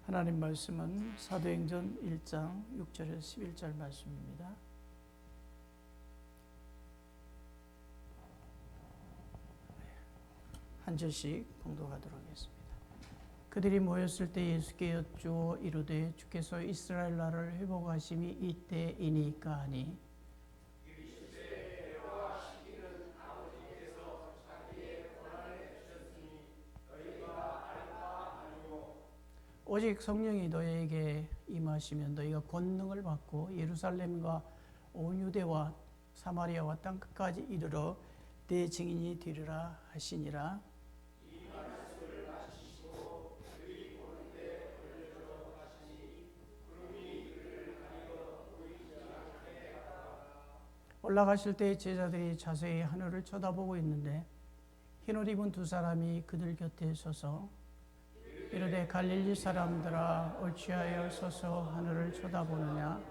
하나님 말씀은 사도행전 1장 6절에서 11절 말씀입니다. 한 절씩 봉독하도록 하겠습니다. 그들이 모였을 때 예수께 여쭈어 이르되 주께서 이스라엘 나라를 회복하심이 이때이니까 하니 오직 성령이 너희에게 임하시면 너희가 권능을 받고 예루살렘과 온 유대와 사마리아와 땅끝까지 이르러 내 증인이 되리라 하시니라. 올라가실 때 제자들이 자세히 하늘을 쳐다보고 있는데 흰옷 입은 두 사람이 그들 곁에 서서 이르되 갈릴리 사람들아 어찌하여 서서 하늘을 쳐다보느냐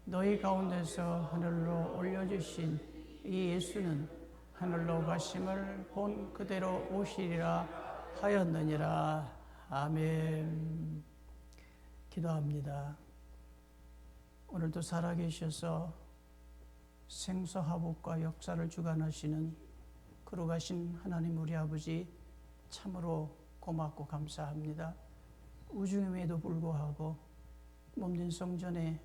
너희 가운데서 하늘로 올려주신 이 예수는 하늘로 가심을 본 그대로 오시리라 하였느니라. 아멘. 기도합니다. 오늘도 살아계셔서 생사화복과 역사를 주관하시는 거룩하신 하나님 우리 아버지 참으로 고맙고 감사합니다. 우중임에도 불구하고 몸된 성전에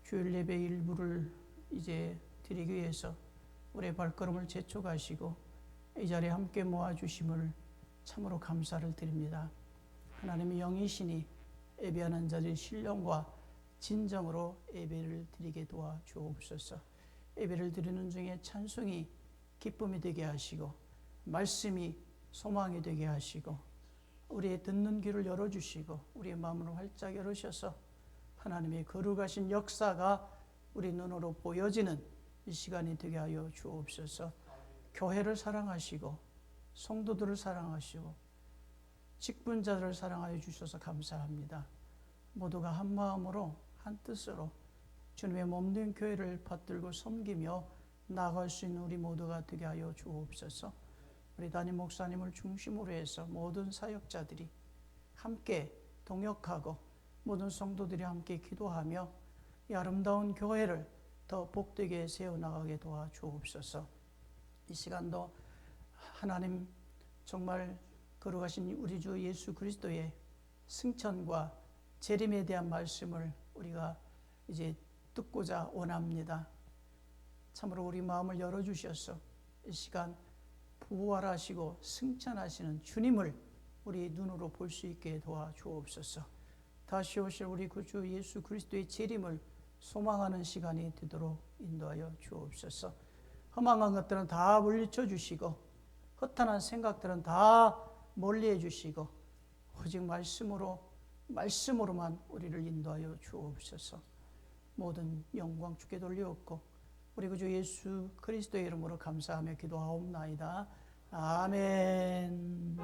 주일 예배 일부를 이제 드리기 위해서 우리의 발걸음을 재촉하시고 이 자리에 함께 모아주심을 참으로 감사를 드립니다. 하나님의 영이시니 예배하는 자들의 신령과 진정으로 예배를 드리게 도와주옵소서. 예배를 드리는 중에 찬송이 기쁨이 되게 하시고 말씀이 소망이 되게 하시고 우리의 듣는 귀를 열어주시고 우리의 마음을 활짝 열으셔서 하나님의 거룩하신 역사가 우리 눈으로 보여지는 이 시간이 되게 하여 주옵소서. 교회를 사랑하시고 성도들을 사랑하시고 직분자들을 사랑하여 주셔서 감사합니다. 모두가 한 마음으로 한 뜻으로 주님의 몸된 교회를 받들고 섬기며 나아갈 수 있는 우리 모두가 되게 하여 주옵소서. 우리 담임 목사님을 중심으로 해서 모든 사역자들이 함께 동역하고 모든 성도들이 함께 기도하며 이 아름다운 교회를 더 복되게 세워나가게 도와주옵소서. 이 시간도 하나님 정말 거룩하신 우리 주 예수 그리스도의 승천과 재림에 대한 말씀을 우리가 이제 듣고자 원합니다. 참으로 우리 마음을 열어주셔서 이 시간 부활하시고 승천하시는 주님을 우리 눈으로 볼 수 있게 도와주옵소서. 다시 오실 우리 구주 예수 그리스도의 재림을 소망하는 시간이 되도록 인도하여 주옵소서. 허망한 것들은 다 물리쳐 주시고 허탄한 생각들은 다 멀리해 주시고 오직 말씀으로만 우리를 인도하여 주옵소서. 모든 영광 주께 돌리옵고 우리 구주 예수 그리스도의 이름으로 감사하며 기도하옵나이다. 아멘.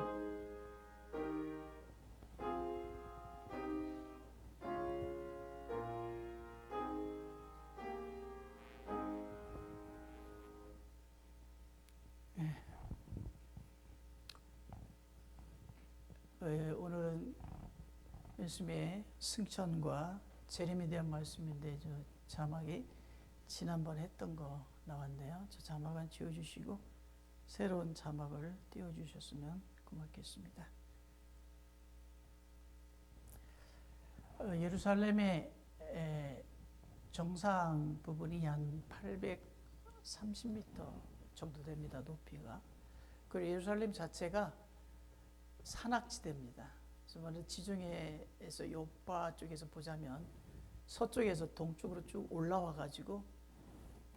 오늘은 예수님의 승천과 재림에 대한 말씀인데 저 자막이 지난번 했던 거 나왔네요. 저 자막은 지워주시고 새로운 자막을 띄워주셨으면 고맙겠습니다. 예루살렘의 정상 부분이 한 830m 정도 됩니다. 높이가. 그리고 예루살렘 자체가 산악지대입니다. 그래서 지중해에서 요파 쪽에서 보자면 서쪽에서 동쪽으로 쭉 올라와 가지고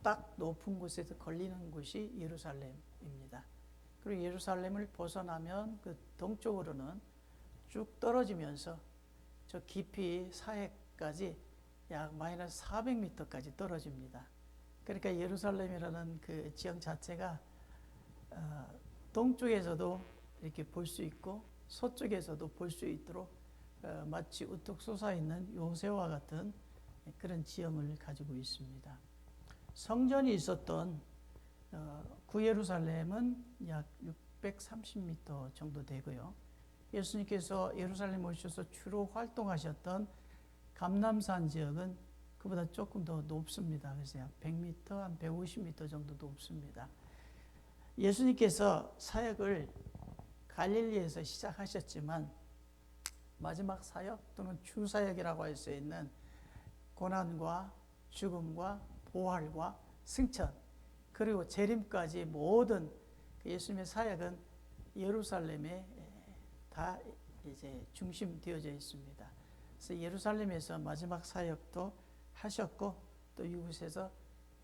딱 높은 곳에서 걸리는 곳이 예루살렘입니다. 그리고 예루살렘을 벗어나면 그 동쪽으로는 쭉 떨어지면서 저 깊이 사해까지 약 마이너스 400m까지 떨어집니다. 그러니까 예루살렘이라는 그 지형 자체가 동쪽에서도 이렇게 볼 수 있고 서쪽에서도 볼 수 있도록 마치 우뚝 솟아있는 요새와 같은 그런 지형을 가지고 있습니다. 성전이 있었던 구예루살렘은 약 630m 정도 되고요. 예수님께서 예루살렘 오셔서 주로 활동하셨던 감람산 지역은 그보다 조금 더 높습니다. 그래서 약 100m, 한 150m 정도 높습니다. 예수님께서 사역을 갈릴리에서 시작하셨지만 마지막 사역 또는 주사역이라고 할 수 있는 고난과 죽음과 부활과 승천 그리고 재림까지 모든 예수님의 사역은 예루살렘에 다 이제 중심되어져 있습니다. 그래서 예루살렘에서 마지막 사역도 하셨고 또 이곳에서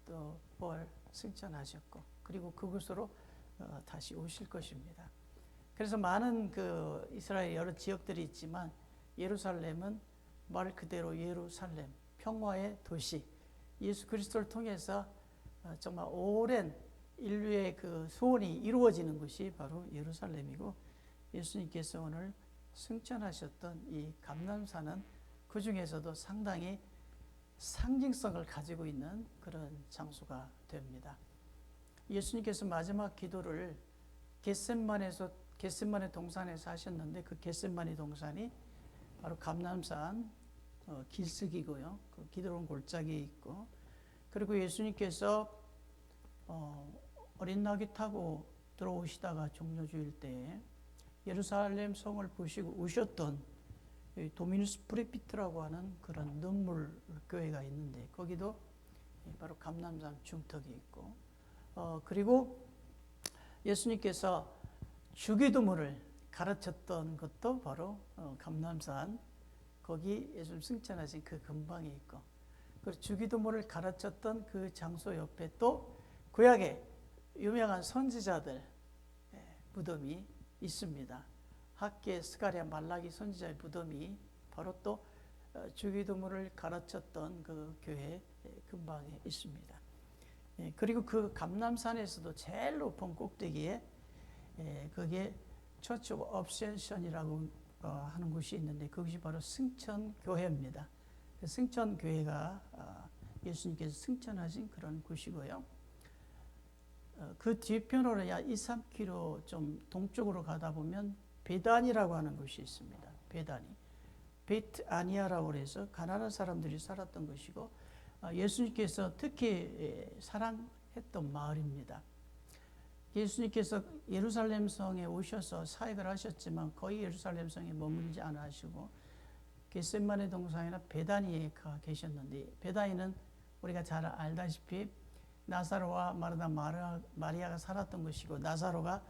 또 부활 승천하셨고 그리고 그곳으로 다시 오실 것입니다. 그래서 많은 그 이스라엘 여러 지역들이 있지만 예루살렘은 말 그대로 예루살렘 평화의 도시 예수 그리스도를 통해서 정말 오랜 인류의 그 소원이 이루어지는 곳이 바로 예루살렘이고 예수님께서 오늘 승천하셨던 이 감람산은 그 중에서도 상당히 상징성을 가지고 있는 그런 장소가 됩니다. 예수님께서 마지막 기도를 겟셋마네 동산에서 하셨는데 그 겟셋마네 동산이 바로 감람산 길석이고요. 그 기드론 골짜기에 있고 그리고 예수님께서 어린 나귀 타고 들어오시다가 종려주일 때에 예루살렘 성을 보시고 우셨던 도미누스 프레피트라고 하는 그런 눈물 교회가 있는데 거기도 바로 감람산 중턱이 있고 그리고 예수님께서 주기도문을 가르쳤던 것도 바로 감람산 거기 예수님 승천하신 그 근방에 있고 그 주기도문을 가르쳤던 그 장소 옆에 또 구약의 유명한 선지자들 무덤이 있습니다. 학계, 스가랴, 말라기 선지자의 무덤이 바로 또 주기도문을 가르쳤던 그 교회 근방에 있습니다. 그리고 그 감람산에서도 제일 높은 꼭대기에 거기에 처치 오브 업센션이라고 하는 곳이 있는데 그것이 바로 승천교회입니다. 승천교회가 예수님께서 승천하신 그런 곳이고요. 그 뒤편으로 약 2, 3km 좀 동쪽으로 가다 보면 베단이라고 하는 곳이 있습니다. 베단이. 베트 아니아라고 해서 가나안 사람들이 살았던 것이고 예수님께서 특히 사랑했던 마을입니다. 예수님께서 예루살렘 성에 오셔서 사역을 하셨지만 거의 예루살렘 성에 머물지 않으시고 겟셋마네 동산이나 베다니에 가 계셨는데 베다니는 우리가 잘 알다시피 나사로와 마르다 마리아가 살았던 것이고 나사로가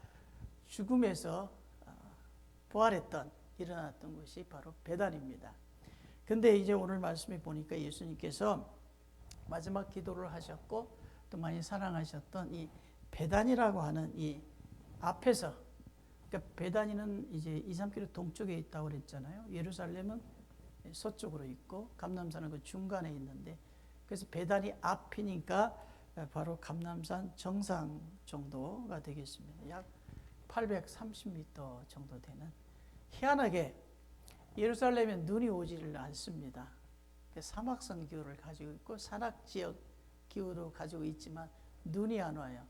죽음에서 부활했던 일어났던 것이 바로 베단입니다. 근데 이제 오늘 말씀에 보니까 예수님께서 마지막 기도를 하셨고 또 많이 사랑하셨던 이 베단이라고 하는 이 앞에서 그러니까 베단이는 이제 2, 3km 동쪽에 있다고 그랬잖아요. 예루살렘은 서쪽으로 있고 감람산은 그 중간에 있는데 그래서 베단이 앞이니까 바로 감람산 정상 정도가 되겠습니다. 약 830m 정도 되는 희한하게 예루살렘에 눈이 오지를 않습니다. 사막성 기후를 가지고 있고 산악지역 기후도 가지고 있지만 눈이 안 와요.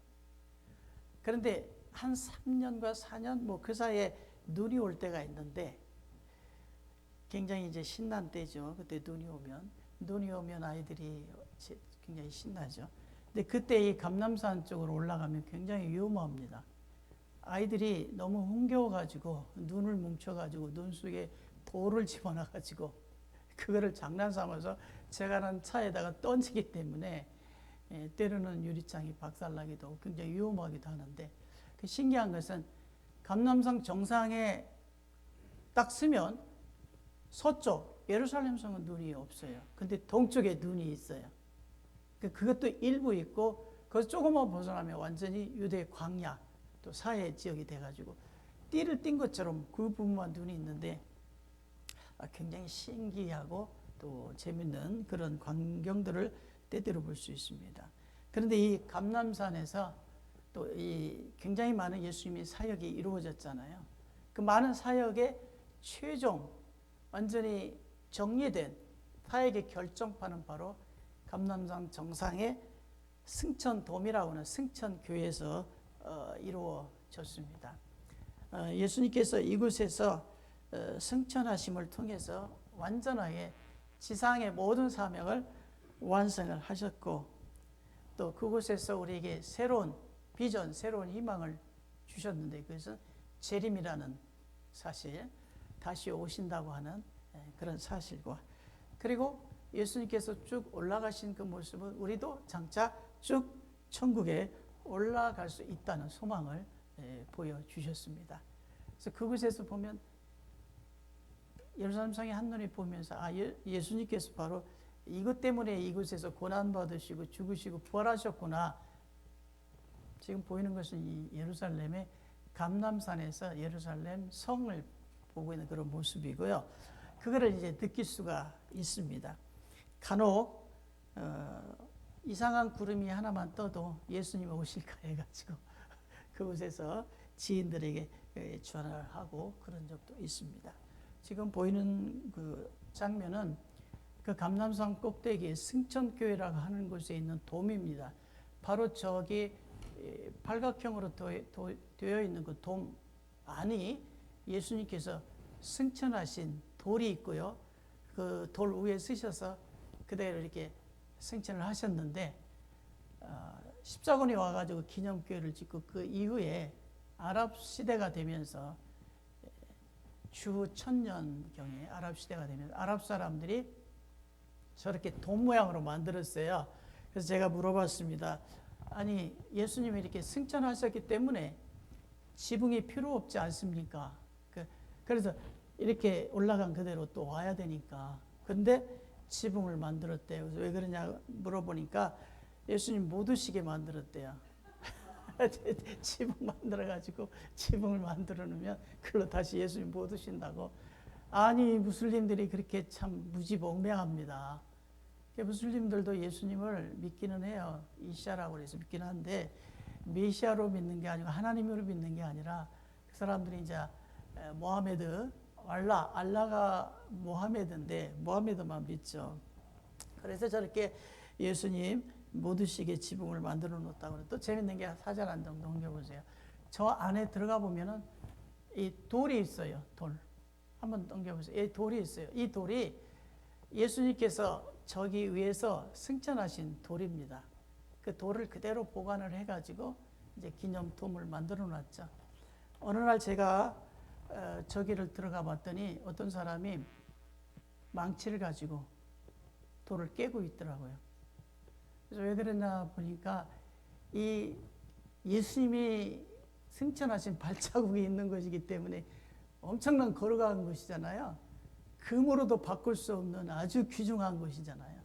그런데 한 3년과 4년 뭐 그 사이에 눈이 올 때가 있는데 굉장히 이제 신난 때죠. 그때 눈이 오면 아이들이 굉장히 신나죠. 근데 그때 이 감람산 쪽으로 올라가면 굉장히 위험합니다. 아이들이 너무 흥겨워가지고 눈을 뭉쳐가지고 눈 속에 돌을 집어넣어가지고 그거를 장난삼아서 제가 는 차에다가 던지기 때문에 때로는 유리창이 박살나기도 하고 굉장히 위험하기도 하는데 그 신기한 것은 감람산 정상에 딱 서면 서쪽 예루살렘 성은 눈이 없어요. 근데 동쪽에 눈이 있어요. 그것도 일부 있고 거기서 조금만 벗어나면 완전히 유대 광야 또 사해 지역이 돼가지고 띠를 띈 것처럼 그 부분만 눈이 있는데 굉장히 신기하고 또 재밌는 그런 광경들을 때때로 볼 수 있습니다. 그런데 이 감람산에서 또 이 굉장히 많은 예수님의 사역이 이루어졌잖아요. 그 많은 사역의 최종 완전히 정리된 사역의 결정판은 바로 감람산 정상의 승천돔이라고 하는 승천교회에서 이루어졌습니다. 예수님께서 이곳에서 승천하심을 통해서 완전하게 지상의 모든 사명을 완성을 하셨고, 또 그곳에서 우리에게 새로운 비전, 새로운 희망을 주셨는데, 그것은 재림이라는 사실, 다시 오신다고 하는 그런 사실과, 그리고 예수님께서 쭉 올라가신 그 모습은 우리도 장차 쭉 천국에 올라갈 수 있다는 소망을 보여주셨습니다. 그래서 그곳에서 보면 예루살렘 성에 한눈에 보면서 예수님께서 바로 이것 때문에 이곳에서 고난받으시고 죽으시고 부활하셨구나. 지금 보이는 것은 이 예루살렘의 감람산에서 예루살렘 성을 보고 있는 그런 모습이고요. 그거를 이제 느낄 수가 있습니다. 간혹 이상한 구름이 하나만 떠도 예수님 오실까 해가지고 그곳에서 지인들에게 전화를 하고 그런 적도 있습니다. 지금 보이는 그 장면은 그 감람산 꼭대기에 승천교회라고 하는 곳에 있는 돔입니다. 바로 저기 팔각형으로 되어 있는 그 돔 안이 예수님께서 승천하신 돌이 있고요. 그 돌 위에 쓰셔서 그대로 이렇게 승천을 하셨는데, 십자군이 와가지고 기념교회를 짓고 그 이후에 아랍 시대가 되면서 주 1000년경에 아랍 시대가 되면서 아랍 사람들이 저렇게 돔 모양으로 만들었어요. 그래서 제가 물어봤습니다. 아니, 예수님이 이렇게 승천하셨기 때문에 지붕이 필요 없지 않습니까? 그래서 이렇게 올라간 그대로 또 와야 되니까. 근데 지붕을 만들었대요. 그래서 왜 그러냐 물어보니까 예수님 못 오시게 만들었대요. 지붕 만들어가지고 지붕을 만들어 놓으면 그걸로 다시 예수님 못 오신다고. 아니, 무슬림들이 그렇게 참 무지몽매합니다. 무슬림들도 예수님을 믿기는 해요. 이시아라고 해서 믿기는 한데, 메시아로 믿는 게 아니고 하나님으로 믿는 게 아니라 그 사람들이 이제 모하메드, 알라가 모하메드인데 모하메드만 믿죠. 그래서 저렇게 예수님 못 오시게 지붕을 만들어 놓았다고. 또 재밌는 게 사진 한 장 넘겨보세요. 저 안에 들어가 보면은 이 돌이 있어요. 돌. 한번 넘겨보세요. 이 돌이 있어요. 이 돌이 예수님께서 저기 위에서 승천하신 돌입니다. 그 돌을 그대로 보관을 해가지고 이제 기념돔을 만들어 놨죠. 어느 날 제가 저기를 들어가 봤더니 어떤 사람이 망치를 가지고 돌을 깨고 있더라고요. 그래서 왜 그랬나 보니까 이 예수님이 승천하신 발자국이 있는 것이기 때문에 엄청난 걸어간 것이잖아요. 금으로도 바꿀 수 없는 아주 귀중한 것이잖아요.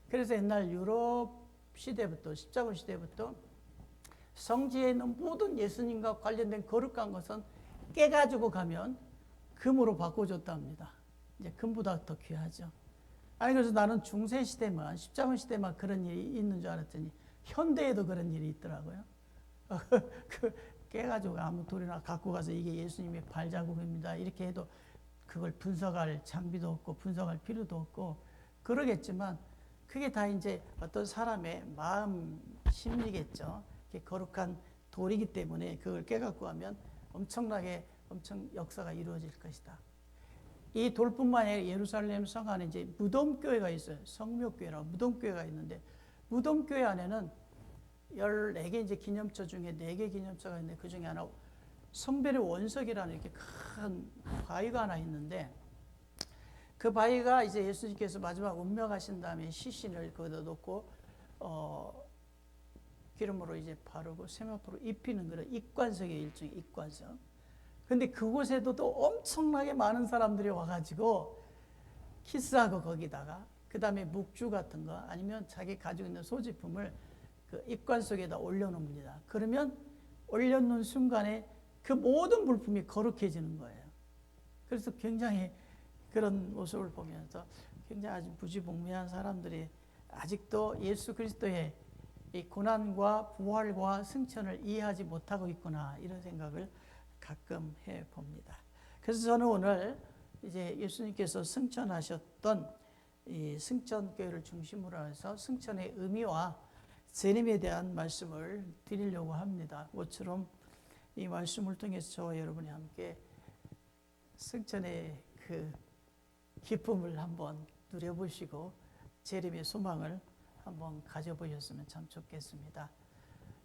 그래서 옛날 유럽 시대부터, 십자군 시대부터 성지에 있는 모든 예수님과 관련된 거룩한 것은 깨가지고 가면 금으로 바꿔줬답니다. 이제 금보다 더 귀하죠. 아니, 그래서 나는 중세 시대만, 십자군 시대만 그런 일이 있는 줄 알았더니 현대에도 그런 일이 있더라고요. 깨가지고 아무 돌이나 갖고 가서 이게 예수님의 발자국입니다. 이렇게 해도 그걸 분석할 장비도 없고 분석할 필요도 없고 그러겠지만, 그게 다 이제 어떤 사람의 마음 심리겠죠. 거룩한 돌이기 때문에 그걸 깨갖고 가면 엄청 역사가 이루어질 것이다. 이 돌뿐만 아니라 예루살렘 성 안에 이제 무덤교회가 있어요. 성묘교회라고 무덤교회가 있는데, 무덤교회 안에는 14개 이제 기념처 중에 4개 기념처가 있는데, 그 중에 하나 성별의 원석이라는 이렇게 큰 바위가 하나 있는데, 그 바위가 이제 예수님께서 마지막 운명하신 다음에 시신을 거기다 놓고 기름으로 이제 바르고 세마포로 입히는 그런 입관석의 일종의 입관석. 근데 그곳에도 또 엄청나게 많은 사람들이 와가지고 키스하고 거기다가 그 다음에 묵주 같은 거 아니면 자기 가지고 있는 소지품을 그 입관석에다 올려놓습니다. 그러면 올려놓은 순간에 그 모든 물품이 거룩해지는 거예요. 그래서 굉장히 그런 모습을 보면서 굉장히 아주 무지몽매한 사람들이 아직도 예수 그리스도의 이 고난과 부활과 승천을 이해하지 못하고 있구나, 이런 생각을 가끔 해봅니다. 그래서 저는 오늘 이제 예수님께서 승천하셨던 이 승천교회를 중심으로 해서 승천의 의미와 재림에 대한 말씀을 드리려고 합니다. 모처럼 이 말씀을 통해서 저와 여러분이 함께 승천의 그 기쁨을 한번 누려보시고 재림의 소망을 한번 가져보셨으면 참 좋겠습니다.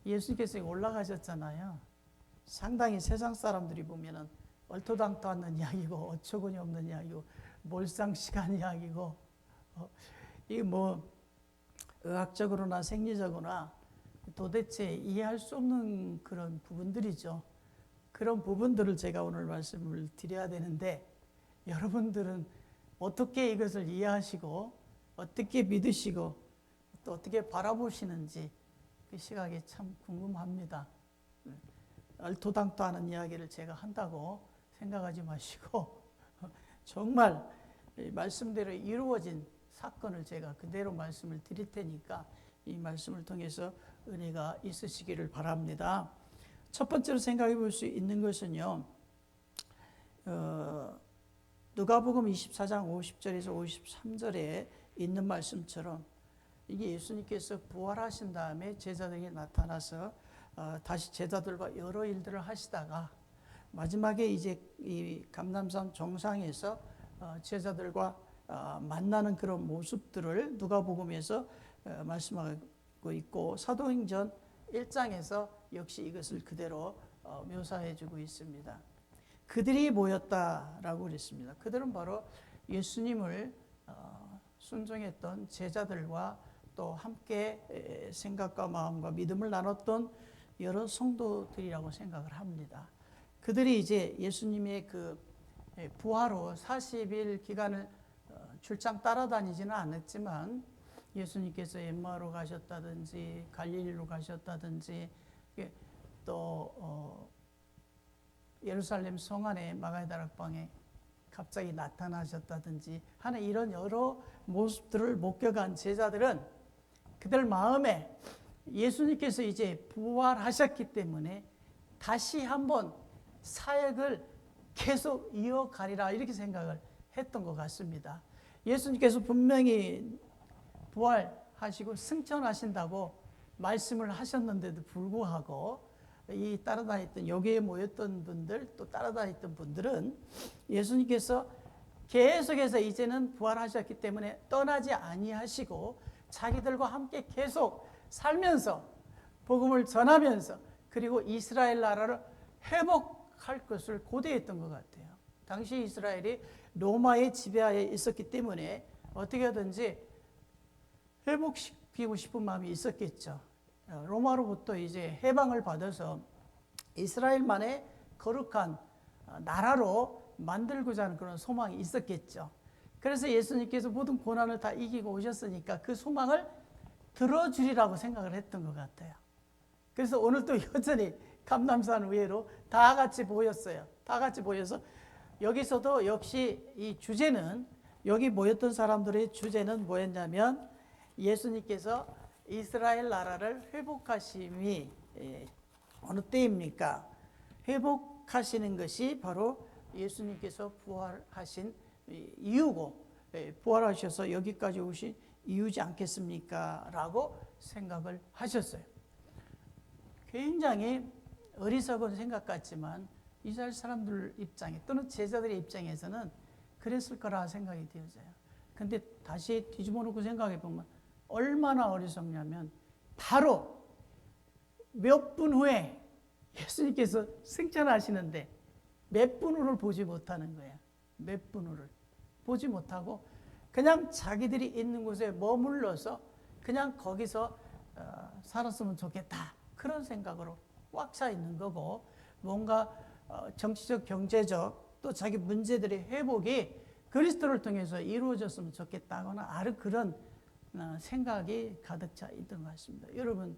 예수님께서 올라가셨잖아요. 상당히 세상 사람들이 보면은 얼토당토 않는 이야기고 어처구니 없는 이야기고 몰상식한 이야기고 이게 뭐 의학적으로나 생리적으로나 도대체 이해할 수 없는 그런 부분들이죠. 그런 부분들을 제가 오늘 말씀을 드려야 되는데 여러분들은 어떻게 이것을 이해하시고 어떻게 믿으시고 또 어떻게 바라보시는지 그 시각이 참 궁금합니다. 얼토당토하는 이야기를 제가 한다고 생각하지 마시고 정말 말씀대로 이루어진 사건을 제가 그대로 말씀을 드릴 테니까 이 말씀을 통해서 은혜가 있으시기를 바랍니다. 첫 번째로 생각해 볼 수 있는 것은요, 누가복음 24장 50절에서 53절에 있는 말씀처럼 이게 예수님께서 부활하신 다음에 제자들에게 나타나서 다시 제자들과 여러 일들을 하시다가 마지막에 이제 이 감람산 정상에서 제자들과 만나는 그런 모습들을 누가복음에서 말씀하고 있고 사도행전 1장에서 역시 이것을 그대로 묘사해 주고 있습니다. 그들이 모였다라고 그랬습니다. 그들은 바로 예수님을 순종했던 제자들과 또 함께 생각과 마음과 믿음을 나눴던 여러 성도들이라고 생각을 합니다. 그들이 이제 예수님의 그 부활 후 40일 기간을 출장 따라다니지는 않았지만 예수님께서 엠마오로 가셨다든지 갈릴리로 가셨다든지 또 예루살렘 성 안에 마가의 다락방에 갑자기 나타나셨다든지 하는 이런 여러 모습들을 목격한 제자들은 그들 마음에 예수님께서 이제 부활하셨기 때문에 다시 한번 사역을 계속 이어가리라 이렇게 생각을 했던 것 같습니다. 예수님께서 분명히 부활하시고 승천하신다고 말씀을 하셨는데도 불구하고 이 따라다녔던 여기에 모였던 분들 또 따라다녔던 분들은 예수님께서 계속해서 이제는 부활하셨기 때문에 떠나지 아니하시고 자기들과 함께 계속 살면서 복음을 전하면서 그리고 이스라엘 나라를 회복할 것을 고대했던 것 같아요. 당시 이스라엘이 로마의 지배하에 있었기 때문에 어떻게 하든지 회복시키고 싶은 마음이 있었겠죠. 로마로부터 이제 해방을 받아서 이스라엘만의 거룩한 나라로 만들고자 하는 그런 소망이 있었겠죠. 그래서 예수님께서 모든 고난을 다 이기고 오셨으니까 그 소망을 들어주리라고 생각을 했던 것 같아요. 그래서 오늘도 여전히 감람산 위에로 다 같이 모였어요. 다 같이 모여서 여기서도 역시 이 주제는 여기 모였던 사람들의 주제는 뭐였냐면 예수님께서 이스라엘 나라를 회복하심이 어느 때입니까? 회복하시는 것이 바로 예수님께서 부활하신 이유고 부활하셔서 여기까지 오신 이유지 않겠습니까? 라고 생각을 하셨어요. 굉장히 어리석은 생각 같지만 이스라엘 사람들 입장에 또는 제자들의 입장에서는 그랬을 거라 생각이 되어져요. 근데 다시 뒤집어 놓고 생각해 보면 얼마나 어리석냐면 바로 몇 분 후에 예수님께서 승천하시는데 몇 분 후를 보지 못하는 거예요. 몇 분 후를 보지 못하고 그냥 자기들이 있는 곳에 머물러서 그냥 거기서 살았으면 좋겠다. 그런 생각으로 꽉 차 있는 거고 뭔가 정치적, 경제적 또 자기 문제들의 회복이 그리스도를 통해서 이루어졌으면 좋겠다거나 아주 그런 생각이 가득 차 있던 것 같습니다. 여러분,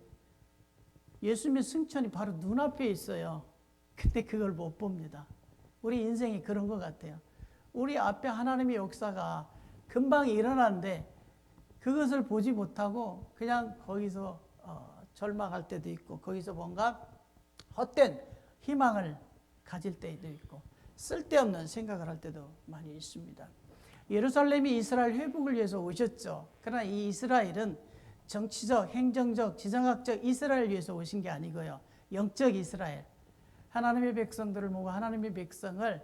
예수님의 승천이 바로 눈앞에 있어요. 근데 그걸 못 봅니다. 우리 인생이 그런 것 같아요. 우리 앞에 하나님의 역사가 금방 일어나는데 그것을 보지 못하고 그냥 거기서 절망할 때도 있고 거기서 뭔가 헛된 희망을 가질 때도 있고 쓸데없는 생각을 할 때도 많이 있습니다. 예루살렘이 이스라엘 회복을 위해서 오셨죠. 그러나 이 이스라엘은 정치적, 행정적, 지정학적 이스라엘을 위해서 오신 게 아니고요. 영적 이스라엘. 하나님의 백성들을 모으고 하나님의 백성을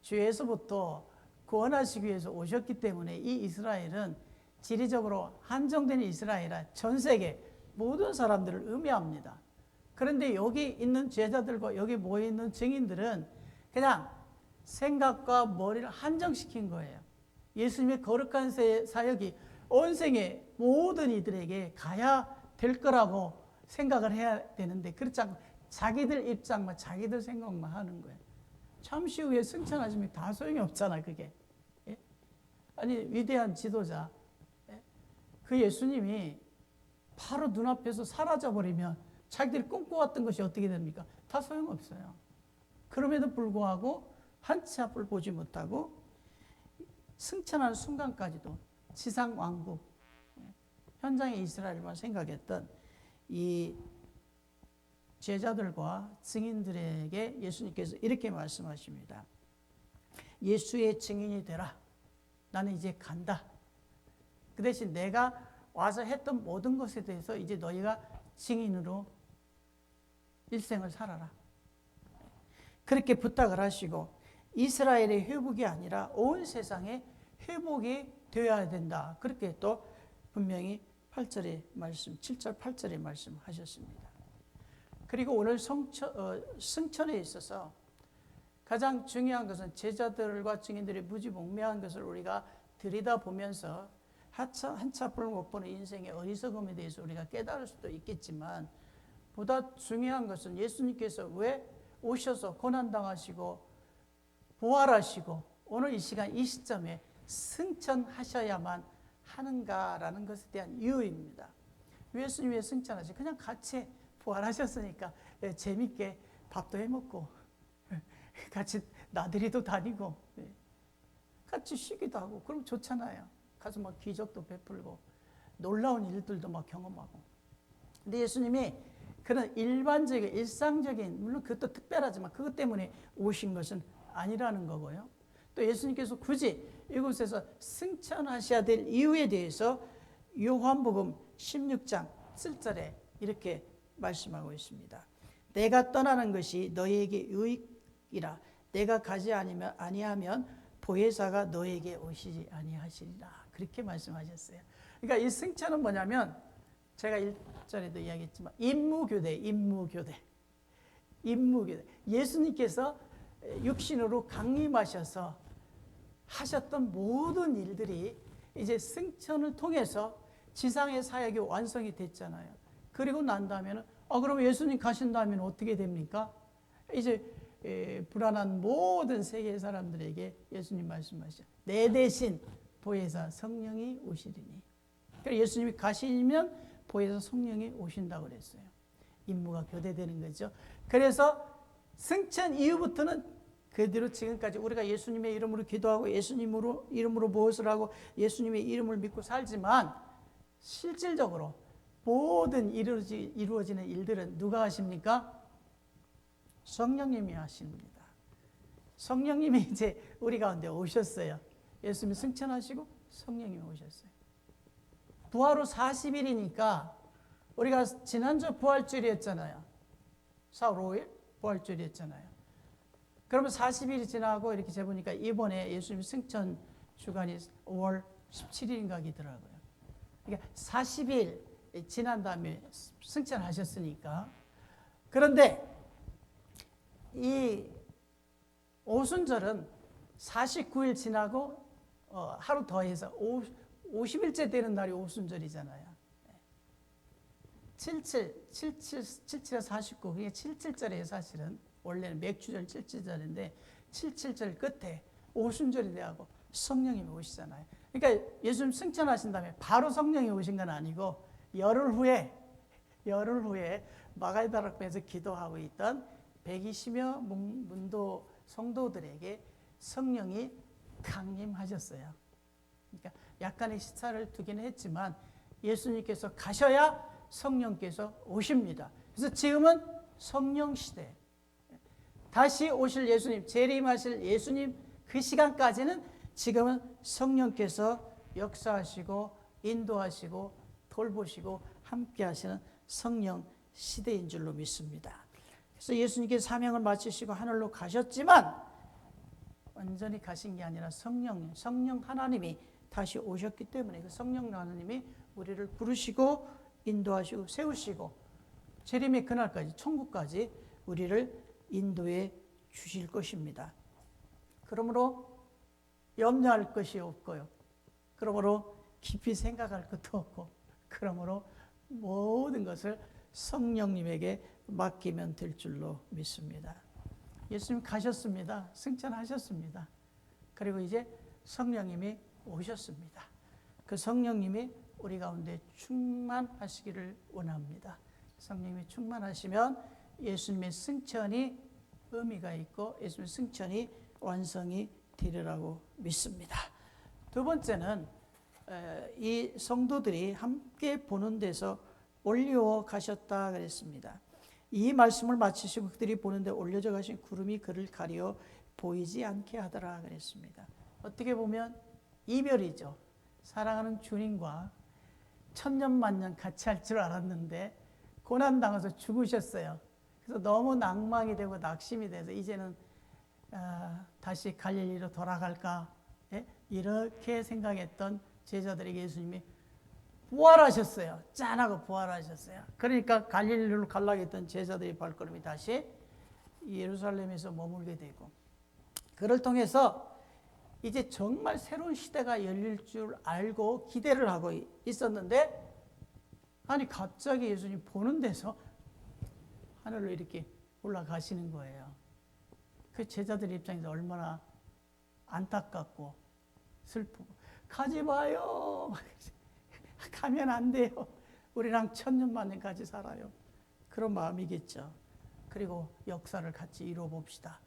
죄에서부터 구원하시기 위해서 오셨기 때문에 이 이스라엘은 지리적으로 한정된 이스라엘이라 전 세계 모든 사람들을 의미합니다. 그런데 여기 있는 제자들과 여기 모여있는 증인들은 그냥 생각과 머리를 한정시킨 거예요. 예수님의 거룩한 사역이 온 생의 모든 이들에게 가야 될 거라고 생각을 해야 되는데 그렇지 않고 자기들 입장만 자기들 생각만 하는 거예요. 잠시 후에 승천하시면 다 소용이 없잖아 그게. 예? 아니 위대한 지도자 그 예수님이 바로 눈앞에서 사라져버리면 자기들이 꿈꿔왔던 것이 어떻게 됩니까? 다 소용없어요. 그럼에도 불구하고 한치 앞을 보지 못하고 승천하는 순간까지도 지상 왕국 현장의 이스라엘만 생각했던 이 제자들과 증인들에게 예수님께서 이렇게 말씀하십니다. 예수의 증인이 되라. 나는 이제 간다. 그 대신 내가 와서 했던 모든 것에 대해서 이제 너희가 증인으로 일생을 살아라. 그렇게 부탁을 하시고 이스라엘의 회복이 아니라 온 세상의 회복이 되어야 된다. 그렇게 또 분명히 8절의 말씀, 7절 8절의 말씀하셨습니다. 그리고 오늘 승천에 있어서 가장 중요한 것은 제자들과 증인들의 무지몽매한 것을 우리가 들여다보면서 한치 앞을 못 보는 인생의 어리석음에 대해서 우리가 깨달을 수도 있겠지만 보다 중요한 것은 예수님께서 왜 오셔서 고난당하시고 부활하시고 오늘 이 시간 이 시점에 승천하셔야만 하는가라는 것에 대한 이유입니다. 예수님이 승천하시 그냥 같이 부활하셨으니까 재밌게 밥도 해먹고 같이 나들이도 다니고 같이 쉬기도 하고 그럼 좋잖아요. 가서 막 기적도 베풀고 놀라운 일들도 막 경험하고. 근데 예수님이 그런 일반적인 일상적인 물론 그것도 특별하지만 그것 때문에 오신 것은 아니라는 거고요. 또 예수님께서 굳이 이곳에서 승천하셔야 될 이유에 대해서 요한복음 16장 7절에 이렇게 말씀하고 있습니다. 내가 떠나는 것이 너희에게 유익이라. 내가 가지 아니하면 보혜사가 너에게 오시지 아니하시리라. 그렇게 말씀하셨어요. 그러니까 이 승천은 뭐냐면 제가 1절에도 이야기했지만 임무교대. 예수님께서 육신으로 강림하셔서 하셨던 모든 일들이 이제 승천을 통해서 지상의 사역이 완성이 됐잖아요. 그리고 난 다음에는 그럼 예수님 가신다면 어떻게 됩니까? 이제 불안한 모든 세계 사람들에게 예수님 말씀하시죠. 내 대신 보혜사 성령이 오시리니. 그러니까 예수님이 가시면 보혜사 성령이 오신다고 그랬어요. 임무가 교대되는 거죠. 그래서 승천 이후부터는 그대로 지금까지 우리가 예수님의 이름으로 기도하고 예수님으로 이름으로 무엇을 하고 예수님의 이름을 믿고 살지만 실질적으로 모든 이루어지는 일들은 누가 하십니까? 성령님이 하십니다. 성령님이 이제 우리 가운데 오셨어요. 예수님이 승천하시고 성령님이 오셨어요. 부활 후 40일이니까 우리가 지난주 부활주일이었잖아요. 4월 5일 부활주일이었잖아요. 그러면 40일이 지나고 이렇게 재보니까 이번에 예수님 승천 주간이 5월 17일인가이더라고요. 그러니까 40일 지난 다음에 승천하셨으니까. 그런데 이 오순절은 49일 지나고 하루 더해서 50일째 되는 날이 오순절이잖아요. 77에 49, 그게 77절에 사실은 원래는 맥주절 77절인데 77절 끝에 오순절이 돼하고 성령님이 오시잖아요. 그러니까 예수님 승천하신 다음에 바로 성령이 오신 건 아니고 열흘 후에 마가다락방에서 기도하고 있던 120여 문도 성도들에게 성령이 강림하셨어요. 그러니까 약간의 시차를 두기는 했지만 예수님께서 가셔야 성령께서 오십니다. 그래서 지금은 성령 시대. 다시 오실 예수님, 재림하실 예수님 그 시간까지는 지금은 성령께서 역사하시고 인도하시고 돌보시고 함께 하시는 성령 시대인 줄로 믿습니다. 그래서 예수님께서 사명을 마치시고 하늘로 가셨지만 완전히 가신 게 아니라 성령 하나님이 다시 오셨기 때문에 그 성령 하나님이 우리를 부르시고 인도하시고 세우시고 재림의 그날까지 천국까지 우리를 인도해 주실 것입니다. 그러므로 염려할 것이 없고요. 그러므로 깊이 생각할 것도 없고 그러므로 모든 것을 성령님에게 맡기면 될 줄로 믿습니다. 예수님 가셨습니다. 승천하셨습니다. 그리고 이제 성령님이 오셨습니다. 그 성령님이 우리 가운데 충만하시기를 원합니다. 성령님이 충만하시면 예수님의 승천이 의미가 있고 예수님의 승천이 완성이 되리라고 믿습니다. 두 번째는 이 성도들이 함께 보는 데서 올려 가셨다 그랬습니다. 이 말씀을 마치시고 그들이 보는데 올려져 가신 구름이 그를 가려 보이지 않게 하더라 그랬습니다. 어떻게 보면 이별이죠. 사랑하는 주님과 천년만년 같이 할 줄 알았는데 고난당해서 죽으셨어요. 그래서 너무 낭망이 되고 낙심이 돼서 이제는 다시 갈릴리로 돌아갈까 이렇게 생각했던 제자들에게 예수님이 부활하셨어요. 짠하고 부활하셨어요. 그러니까 갈릴리로 가려고 했던 제자들의 발걸음이 다시 예루살렘에서 머물게 되고 그를 통해서 이제 정말 새로운 시대가 열릴 줄 알고 기대를 하고 있었는데 아니 갑자기 예수님 보는 데서 하늘로 이렇게 올라가시는 거예요. 그 제자들 입장에서 얼마나 안타깝고 슬프고 가지 마요. 가면 안 돼요. 우리랑 천년만년 같이 살아요. 그런 마음이겠죠. 그리고 역사를 같이 이루어 봅시다.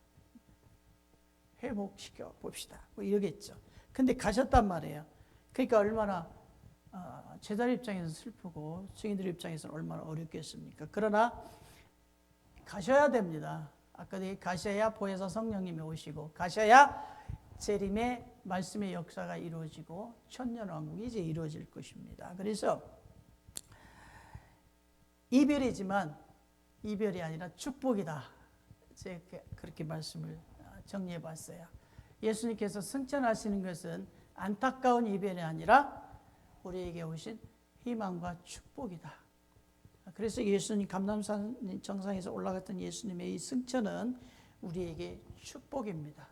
회복시켜 봅시다. 뭐 이러겠죠. 근데 가셨단 말이에요. 그러니까 얼마나 제자들 입장에서 슬프고 증인들 입장에서는 얼마나 어렵겠습니까? 그러나 가셔야 됩니다. 아까 가셔야 보혜사 성령님이 오시고 가셔야 재림의 말씀의 역사가 이루어지고 천년왕국이 이제 이루어질 것입니다. 그래서 이별이지만 이별이 아니라 축복이다. 제가 그렇게 말씀을 정리해 봤어요. 예수님께서 승천하시는 것은 안타까운 이별이 아니라 우리에게 오신 희망과 축복이다. 그래서 예수님 감람산 정상에서 올라갔던 예수님의 이 승천은 우리에게 축복입니다.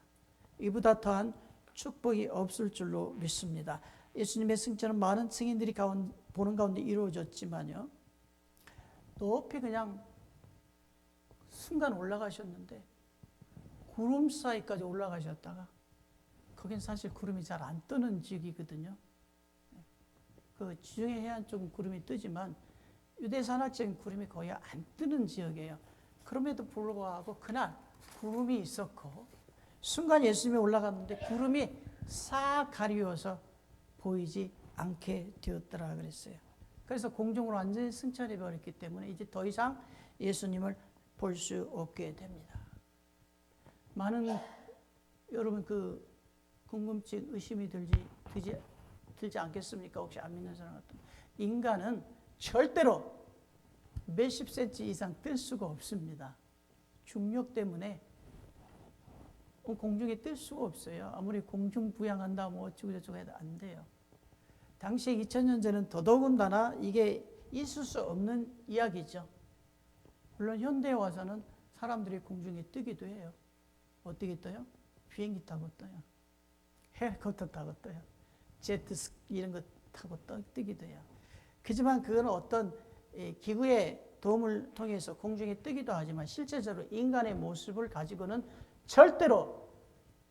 이보다 더한 축복이 없을 줄로 믿습니다. 예수님의 승천은 많은 증인들이 보는 가운데 이루어졌지만요. 높이 그냥 순간 올라가셨는데 구름 사이까지 올라가셨다가 거긴 사실 구름이 잘 안 뜨는 지역이거든요. 그 지중해 해안 쪽은 구름이 뜨지만 유대 산악지역은 구름이 거의 안 뜨는 지역이에요. 그럼에도 불구하고 그날 구름이 있었고 순간 예수님이 올라갔는데 구름이 싹 가리워서 보이지 않게 되었더라 그랬어요. 그래서 공중으로 완전히 승천해 버렸기 때문에 이제 더 이상 예수님을 볼 수 없게 됩니다. 많은 여러분 그 궁금증, 의심이 들지 않겠습니까? 혹시 안 믿는 사람 같은 인간은 절대로 몇십 센치 이상 뜰 수가 없습니다. 중력 때문에 공중에 뜰 수가 없어요. 아무리 공중 부양한다 뭐 어쩌고저쩌고 해도 안 돼요. 당시에 2000년 전은 더더군다나 이게 있을 수 없는 이야기죠. 물론 현대에 와서는 사람들이 공중에 뜨기도 해요. 어떻게 떠요? 비행기 타고 떠요. 헬리콥터 타고 떠요. 제트스키 이런 거 타고 뜨기도 해요. 그지만 그건 어떤 기구의 도움을 통해서 공중에 뜨기도 하지만 실제적으로 인간의 모습을 가지고는 절대로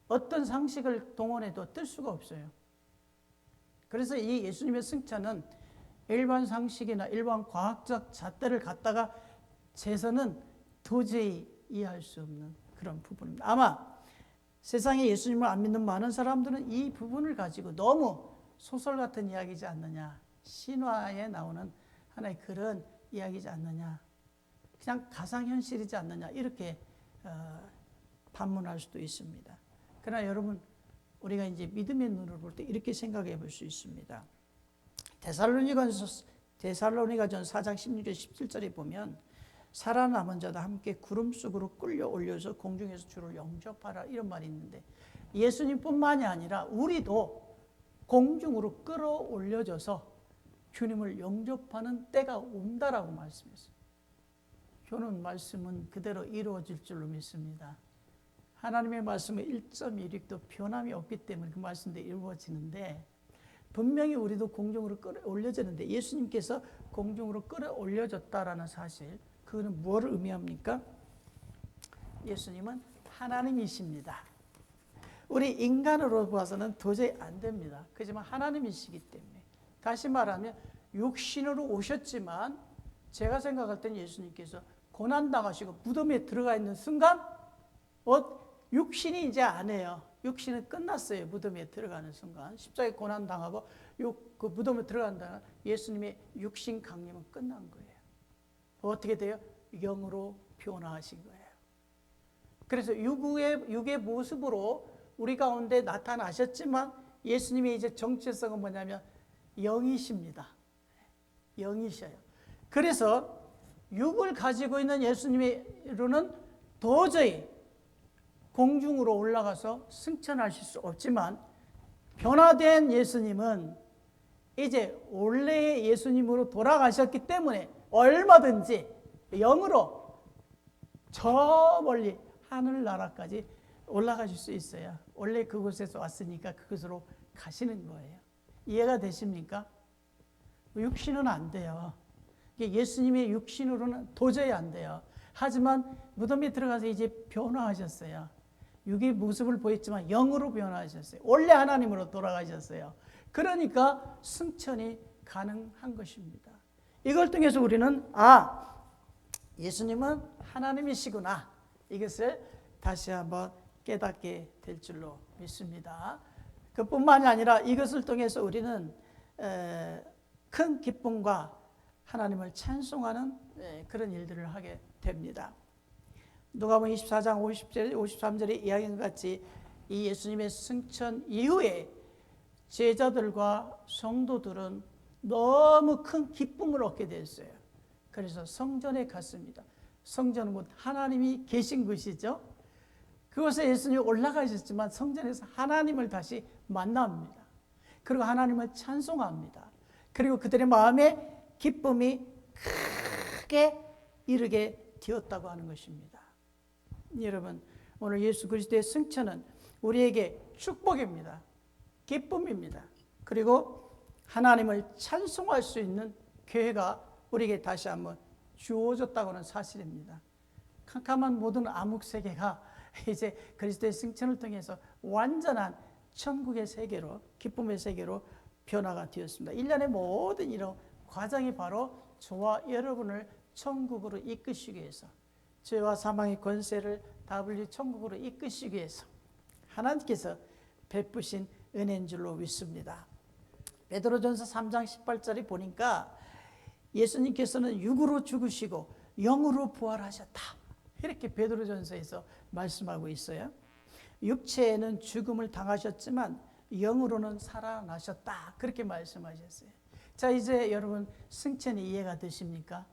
어떤 상식을 동원해도 뜰 수가 없어요. 그래서 이 예수님의 승천은 일반 상식이나 일반 과학적 잣대를 갖다가 재서는 도저히 이해할 수 없는 그런 부분입니다. 아마 세상에 예수님을 안 믿는 많은 사람들은 이 부분을 가지고 너무 소설 같은 이야기지 않느냐, 신화에 나오는 하나의 그런 이야기지 않느냐, 그냥 가상현실이지 않느냐 이렇게 반문할 수도 있습니다. 그러나 여러분 우리가 이제 믿음의 눈으로 볼 때 이렇게 생각해 볼 수 있습니다. 데살로니가전 4장 16절 17절에 보면 살아남은 자도 함께 구름 속으로 끌려 올려서 공중에서 주를 영접하라 이런 말이 있는데 예수님뿐만이 아니라 우리도 공중으로 끌어올려져서 주님을 영접하는 때가 온다라고 말씀했어요. 저는 말씀은 그대로 이루어질 줄로 믿습니다. 하나님의 말씀은 1.16도 변함이 없기 때문에 그 말씀대로 이루어지는데, 분명히 우리도 공중으로 끌어올려지는데 예수님께서 공중으로 끌어올려졌다라는 사실, 그거는 무엇을 의미합니까? 예수님은 하나님이십니다. 우리 인간으로 봐서는 도저히 안 됩니다. 그렇지만 하나님이시기 때문에, 다시 말하면 육신으로 오셨지만 제가 생각할 때는 예수님께서 고난당하시고 무덤에 들어가 있는 순간 육신이 이제 안 해요. 육신은 끝났어요. 무덤에 들어가는 순간 십자가에 고난당하고 그 무덤에 들어간다는 예수님의 육신 강림은 끝난 거예요. 어떻게 돼요? 영으로 변화하신 거예요. 그래서 육의 모습으로 우리 가운데 나타나셨지만 예수님의 이제 정체성은 뭐냐면 영이십니다. 영이셔요. 그래서 육을 가지고 있는 예수님으로는 도저히 공중으로 올라가서 승천하실 수 없지만, 변화된 예수님은 이제 원래의 예수님으로 돌아가셨기 때문에 얼마든지 영으로 저 멀리 하늘나라까지 올라가실 수 있어요. 원래 그곳에서 왔으니까 그곳으로 가시는 거예요. 이해가 되십니까? 육신은 안 돼요. 예수님의 육신으로는 도저히 안 돼요. 하지만 무덤에 들어가서 이제 변화하셨어요. 육의 모습을 보였지만 영으로 변화하셨어요. 원래 하나님으로 돌아가셨어요. 그러니까 승천이 가능한 것입니다. 이걸 통해서 우리는 예수님은 하나님이시구나, 이것을 다시 한번 깨닫게 될 줄로 믿습니다. 그뿐만이 아니라 이것을 통해서 우리는 큰 기쁨과 하나님을 찬송하는 그런 일들을 하게 됩니다. 누가복음 24장 50절, 53절의 이야기와 같이 이 예수님의 승천 이후에 제자들과 성도들은 너무 큰 기쁨을 얻게 됐어요. 그래서 성전에 갔습니다. 성전은 곧 하나님이 계신 곳이죠. 그곳에 예수님이 올라가셨지만 성전에서 하나님을 다시 만납니다. 그리고 하나님을 찬송합니다. 그리고 그들의 마음에 기쁨이 크게 이르게 되었다고 하는 것입니다. 여러분, 오늘 예수 그리스도의 승천은 우리에게 축복입니다. 기쁨입니다. 그리고 하나님을 찬송할 수 있는 기회가 우리에게 다시 한번 주어졌다고 하는 사실입니다. 캄캄한 모든 암흑 세계가 이제 그리스도의 승천을 통해서 완전한 천국의 세계로, 기쁨의 세계로 변화가 되었습니다. 일련의 모든 이런 과정이 바로 저와 여러분을 천국으로 이끄시기 위해서, 죄와 사망의 권세를 다분히 천국으로 이끄시기 위해서 하나님께서 베푸신 은혜인 줄로 믿습니다. 베드로전서 3장 18절에 보니까 예수님께서는 육으로 죽으시고 영으로 부활하셨다, 이렇게 베드로전서에서 말씀하고 있어요. 육체에는 죽음을 당하셨지만 영으로는 살아나셨다, 그렇게 말씀하셨어요. 자, 이제 여러분 승천이 이해가 되십니까?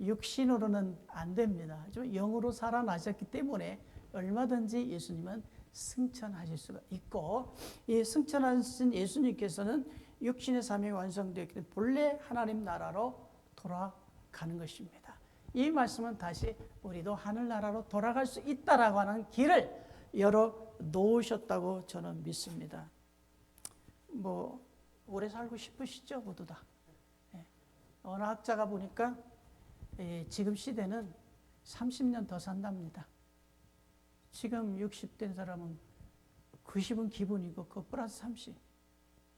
육신으로는 안 됩니다. 영으로 살아나셨기 때문에 얼마든지 예수님은 승천하실 수가 있고, 이 승천하신 예수님께서는 육신의 삶이 완성되었기 때문에 본래 하나님 나라로 돌아가는 것입니다. 이 말씀은 다시 우리도 하늘나라로 돌아갈 수 있다라고 하는 길을 열어 놓으셨다고 저는 믿습니다. 오래 살고 싶으시죠, 모두 다. 어느 학자가 보니까 지금 시대는 30년 더 산답니다. 지금 60된 사람은 90은 기본이고 그 플러스 30,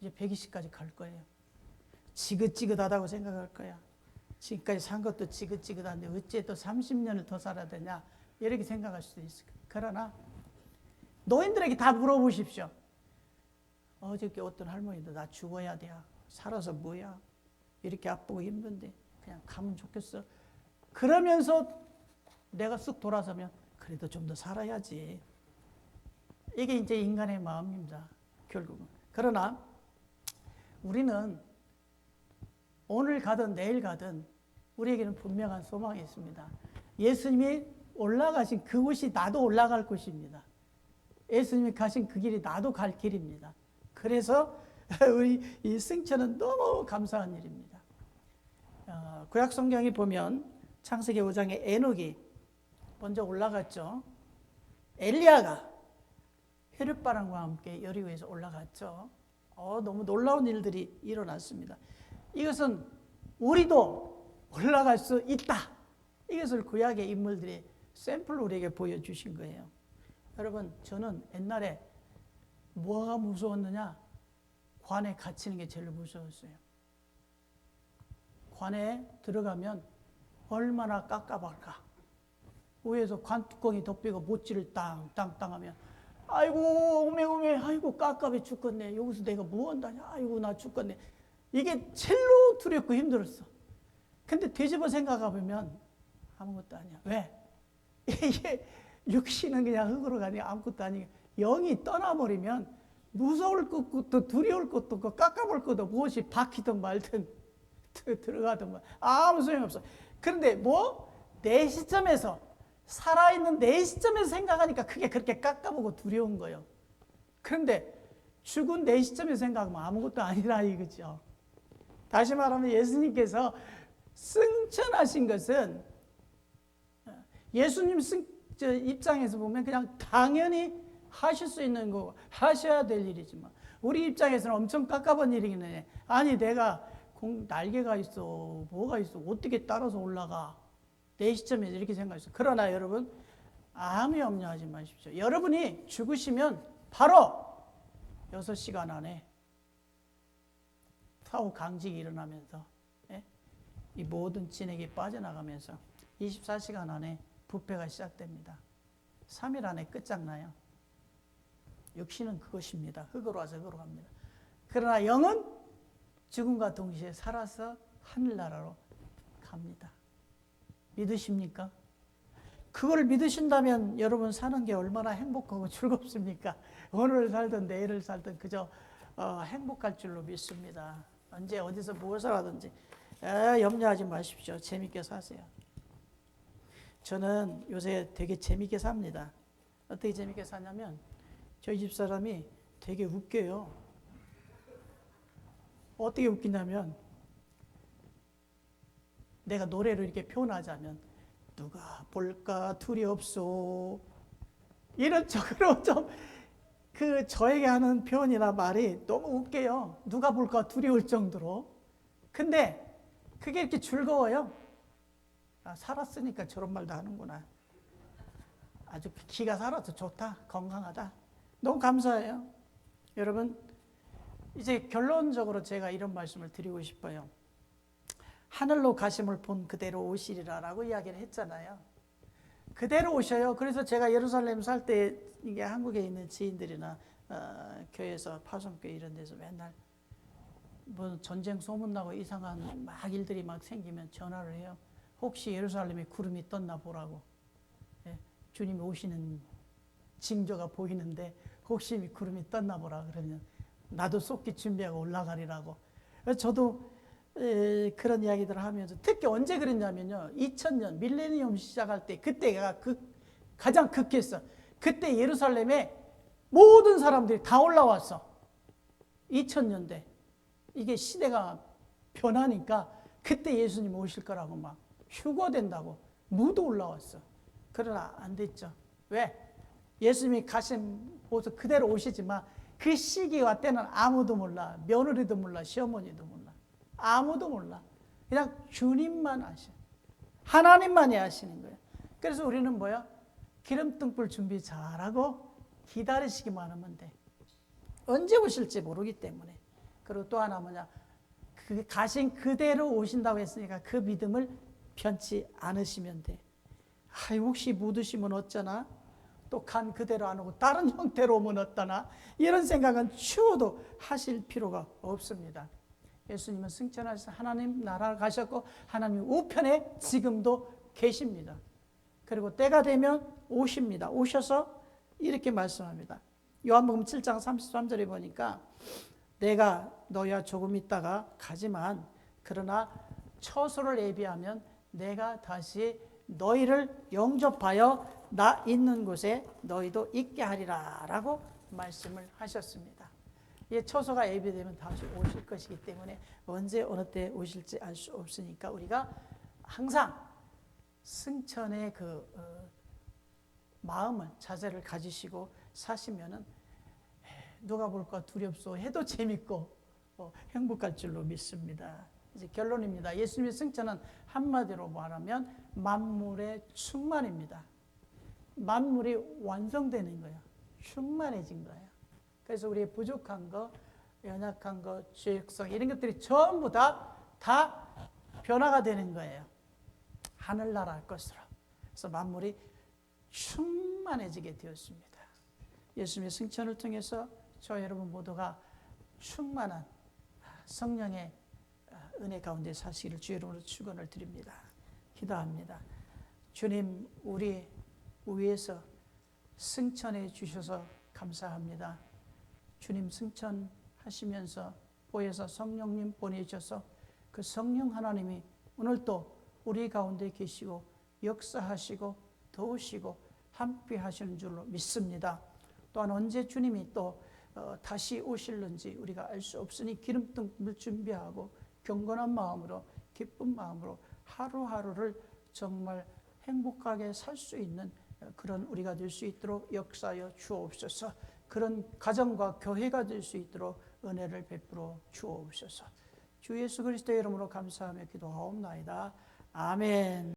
이제 120까지 갈 거예요. 지긋지긋하다고 생각할 거야. 지금까지 산 것도 지긋지긋한데 어째 또 30년을 더 살아야 되냐, 이렇게 생각할 수도 있을 거예요. 그러나 노인들에게 다 물어보십시오. 어저께 어떤 할머니도 나 죽어야 돼, 살아서 뭐야, 이렇게 아프고 힘든데 그냥 가면 좋겠어. 그러면서 내가 쑥 돌아서면 그래도 좀 더 살아야지. 이게 이제 인간의 마음입니다, 결국은. 그러나 우리는 오늘 가든 내일 가든 우리에게는 분명한 소망이 있습니다. 예수님이 올라가신 그곳이 나도 올라갈 곳입니다. 예수님이 가신 그 길이 나도 갈 길입니다. 그래서 우리 이 승천은 너무 감사한 일입니다. 구약 성경에 보면 창세기 5장에 에녹이 먼저 올라갔죠. 엘리야가 혈육바람과 함께 여리고에서 올라갔죠. 너무 놀라운 일들이 일어났습니다. 이것은 우리도 올라갈 수 있다. 이것을 구약의 인물들이 샘플로 우리에게 보여주신 거예요. 여러분, 저는 옛날에 뭐가 무서웠느냐? 관에 갇히는 게 제일 무서웠어요. 관에 들어가면 얼마나 깝깝할까. 위에서 관뚜껑이 덮이고 못지를 땅땅땅 하면 아이고 오메 아이고 깝깝해 죽겠네. 여기서 내가 뭐 한다냐. 아이고 나 죽겠네. 이게 제일로 두렵고 힘들었어. 근데 뒤집어 생각해보면 아무것도 아니야. 왜? 이게 육신은 그냥 흙으로 가니까 아무것도 아니고 영이 떠나버리면 무서울 것도 두려울 것도 없고 깝깝할 것도 무엇이 박히든 말든 들어가든 말 아무 소용없어. 그런데 내 시점에서 살아있는 내 시점에서 생각하니까 그게 그렇게 깝깝하고 두려운 거예요. 그런데 죽은 내 시점에서 생각하면 아무것도 아니라 이거죠. 다시 말하면 예수님께서 승천하신 것은 예수님 입장에서 보면 그냥 당연히 하실 수 있는 거 하셔야 될 일이지만 우리 입장에서는 엄청 깝깝한 일이긴 해. 아니 내가 날개가 있어 뭐가 있어 어떻게 따라서 올라가 내 시점에서 이렇게 생각했어요. 그러나 여러분 아무 염려하지 마십시오. 여러분이 죽으시면 바로 6시간 안에 사후 강직이 일어나면서 이 모든 진액이 빠져나가면서 24시간 안에 부패가 시작됩니다. 3일 안에 끝장나요. 육신은 그것입니다. 흙으로 와서 흙으로 갑니다. 그러나 영은 죽음과 동시에 살아서 하늘나라로 갑니다. 믿으십니까? 그걸 믿으신다면 여러분 사는 게 얼마나 행복하고 즐겁습니까? 오늘을 살든 내일을 살든 그저 행복할 줄로 믿습니다. 언제 어디서 무엇을 하든지 염려하지 마십시오. 재밌게 사세요. 저는 요새 되게 재밌게 삽니다. 어떻게 재밌게 사냐면 저희 집사람이 되게 웃겨요. 어떻게 웃기냐면 내가 노래로 이렇게 표현하자면 누가 볼까 두렵소 이런 쪽으로 좀 저에게 하는 표현이나 말이 너무 웃겨요. 누가 볼까 두려울 정도로. 근데 그게 이렇게 즐거워요. 살았으니까 저런 말도 하는구나. 아주 기가 살아서 좋다. 건강하다. 너무 감사해요. 여러분 이제 결론적으로 제가 이런 말씀을 드리고 싶어요. 하늘로 가심을 본 그대로 오시리라라고 이야기를 했잖아요. 그대로 오셔요. 그래서 제가 예루살렘 살 때 이게 한국에 있는 지인들이나 교회에서 파송교회 이런 데서 맨날 뭐 전쟁 소문나고 이상한 막 일들이 막 생기면 전화를 해요. 혹시 예루살렘에 구름이 떴나 보라고. 주님이 오시는 징조가 보이는데 혹시 구름이 떴나 보라 그러면 나도 쏟기 준비하고 올라가리라고. 저도 그런 이야기들을 하면서 특히 언제 그랬냐면요. 2000년 밀레니엄 시작할 때 그때가 가장 극했어. 그때 예루살렘에 모든 사람들이 다 올라왔어. 2000년대. 이게 시대가 변하니까 그때 예수님 오실 거라고 막 휴거된다고 모두 올라왔어. 그러나 안 됐죠. 왜? 예수님이 가신 곳에 그대로 오시지만 그 시기와 때는 아무도 몰라. 며느리도 몰라. 시어머니도 몰라. 아무도 몰라. 그냥 주님만 아셔. 하나님만이 아시는 거예요. 그래서 우리는 뭐야? 기름등불 준비 잘하고 기다리시기만 하면 돼. 언제 오실지 모르기 때문에. 그리고 또 하나 뭐냐? 가신 그대로 오신다고 했으니까 그 믿음을 변치 않으시면 돼. 혹시 묻으시면 어쩌나? 또 간 그대로 안 오고 다른 형태로 오면 어떠나? 이런 생각은 추워도 하실 필요가 없습니다. 예수님은 승천하셔서 하나님 나라 가셨고 하나님 우편에 지금도 계십니다. 그리고 때가 되면 오십니다. 오셔서 이렇게 말씀합니다. 요한복음 7장 33절에 보니까 내가 너희와 조금 있다가 가지만 그러나 처소를 예비하면 내가 다시 너희를 영접하여 나 있는 곳에 너희도 있게 하리라 라고 말씀을 하셨습니다. 예, 처소가 예비되면 다시 오실 것이기 때문에 언제 어느 때 오실지 알 수 없으니까 우리가 항상 승천의 그 마음을, 자세를 가지시고 사시면은 누가 볼까 두렵소 해도 재밌고 행복할 줄로 믿습니다. 이제 결론입니다. 예수님의 승천은 한마디로 말하면 만물의 충만입니다. 만물이 완성되는 거예요. 충만해진 거예요. 그래서 우리의 부족한 거, 연약한 거, 죄악성 이런 것들이 전부 다 변화가 되는 거예요. 하늘나라 것으로. 그래서 만물이 충만해지게 되었습니다. 예수님의 승천을 통해서 저와 여러분 모두가 충만한 성령의 은혜 가운데 사시기를 주의 이름으로 축원을 드립니다. 기도합니다. 주님, 우리 위에서 승천해 주셔서 감사합니다. 주님 승천하시면서 보혜사 성령님 보내셔서 그 성령 하나님이 오늘도 우리 가운데 계시고 역사하시고 도우시고 함께 하시는 줄로 믿습니다. 또한 언제 주님이 또 다시 오실는지 우리가 알 수 없으니 기름등을 준비하고 경건한 마음으로 기쁜 마음으로 하루하루를 정말 행복하게 살 수 있는 그런 우리가 될 수 있도록 역사하여 주옵소서. 그런 가정과 교회가 될 수 있도록 은혜를 베풀어 주옵소서. 주 예수 그리스도의 이름으로 감사하며 기도하옵나이다. 아멘.